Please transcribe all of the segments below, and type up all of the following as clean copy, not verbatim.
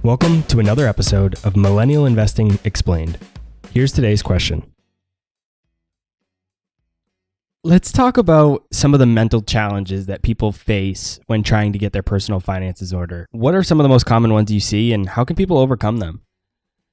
Welcome to another episode of Millennial Investing Explained. Here's today's question. Let's talk about some of the mental challenges that people face when trying to get their personal finances in order. What are some of the most common ones you see, and how can people overcome them?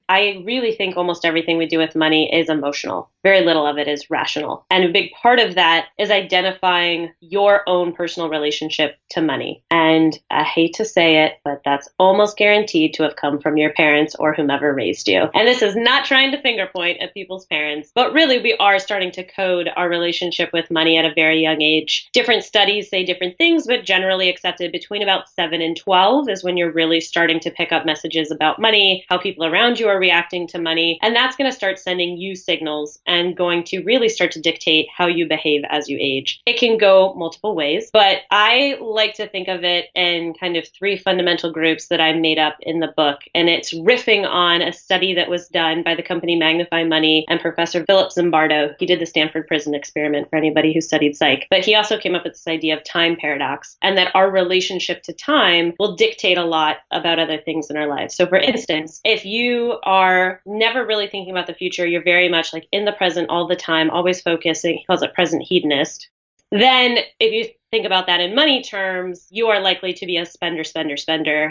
I really think almost everything we do with money is emotional. Very little of it is rational. And a big part of that is identifying your own personal relationship to money. And I hate to say it, but that's almost guaranteed to have come from your parents or whomever raised you. And this is not trying to finger point at people's parents, but really we are starting to code our relationship with money at a very young age. Different studies say different things, but generally accepted between about 7 and 12 is when you're really starting to pick up messages about money, how people around you are reacting to money. And that's going to start sending you signals and going to really start to dictate how you behave as you age. It can go multiple ways, but I like to think of it in kind of 3 fundamental groups that I made up in the book. And it's riffing on a study that was done by the company Magnify and Professor Philip Zimbardo. He did the Stanford Prison Experiment for anybody who studied psych. But he also came up with this idea of time paradox, and that our relationship to time will dictate a lot about other things in our lives. So for instance, if you are never really thinking about the future, you're very much like in the present all the time, always focusing, he calls it present hedonist. Then if you think about that in money terms, you are likely to be a spender.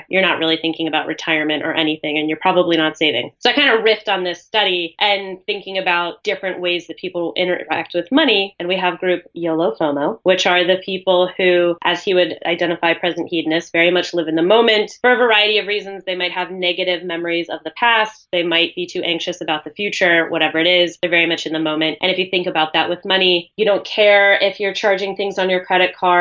You're not really thinking about retirement or anything, and you're probably not saving. So I kind of riffed on this study and thinking about different ways that people interact with money. And we have group YOLO FOMO, which are the people who, as he would identify present hedonists, very much live in the moment for a variety of reasons. They might have negative memories of the past. They might be too anxious about the future, whatever it is. They're very much in the moment. And if you think about that with money, you don't care if you're charging things on your credit card,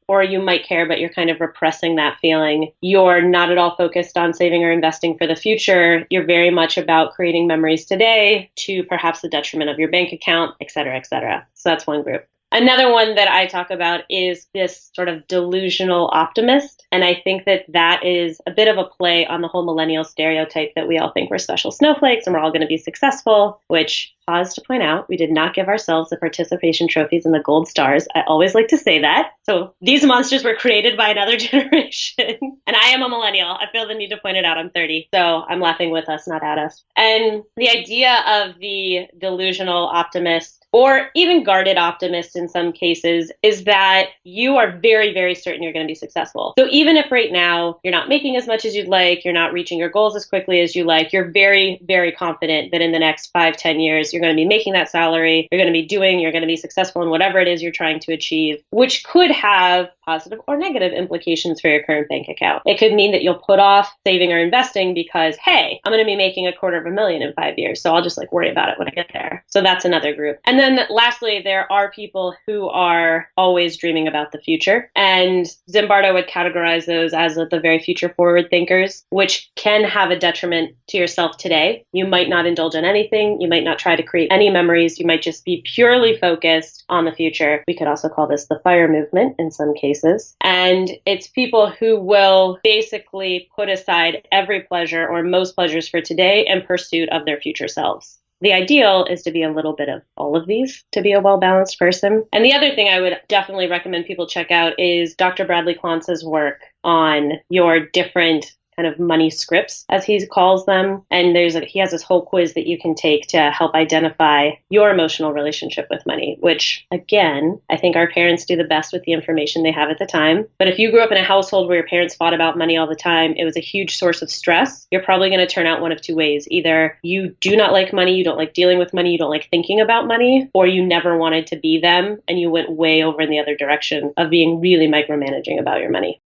or you might care, but you're kind of repressing that feeling. You're not at all focused on saving or investing for the future. You're very much about creating memories today to perhaps the detriment of your bank account, et cetera, et cetera. So that's one group. Another one that I talk about is this sort of delusional optimist. And I think that that is a bit of a play on the whole millennial stereotype that we all think we're special snowflakes and we're all going to be successful, which, pause to point out, we did not give ourselves the participation trophies and the gold stars. I always like to say that. So these monsters were created by another generation. And I am a millennial. I feel the need to point it out. I'm 30. So I'm laughing with us, not at us. And the idea of the delusional optimist, or even guarded optimist in some cases, is that you are very, very certain you're going to be successful. So even if right now you're not making as much as you'd like, you're not reaching your goals as quickly as you like, you're very, very confident that in the next 5-10 years, you're going to be making that salary, you're going to be successful in whatever it is you're trying to achieve, which could have positive or negative implications for your current bank account. It could mean that you'll put off saving or investing because, hey, I'm going to be making $250,000 in 5 years, so I'll just worry about it when I get there. So that's another group. And then lastly, there are people who are always dreaming about the future. And Zimbardo would categorize those as the very future forward thinkers, which can have a detriment to yourself today. You might not indulge in anything. You might not try to create any memories. You might just be purely focused on the future. We could also call this the FIRE movement in some cases. And it's people who will basically put aside every pleasure or most pleasures for today in pursuit of their future selves. The ideal is to be a little bit of all of these to be a well-balanced person. And the other thing I would definitely recommend people check out is Dr. Bradley Klontze's work on your different kind of money scripts, as he calls them. And he has this whole quiz that you can take to help identify your emotional relationship with money, which, again, I think our parents do the best with the information they have at the time. But if you grew up in a household where your parents fought about money all the time, it was a huge source of stress, you're probably going to turn out one of 2 ways. Either you do not like money, you don't like dealing with money, you don't like thinking about money, or you never wanted to be them and you went way over in the other direction of being really micromanaging about your money.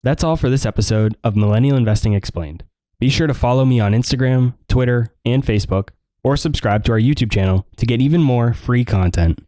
That's all for this episode of Millennial Investing Explained. Be sure to follow me on Instagram, Twitter, and Facebook, or subscribe to our YouTube channel to get even more free content.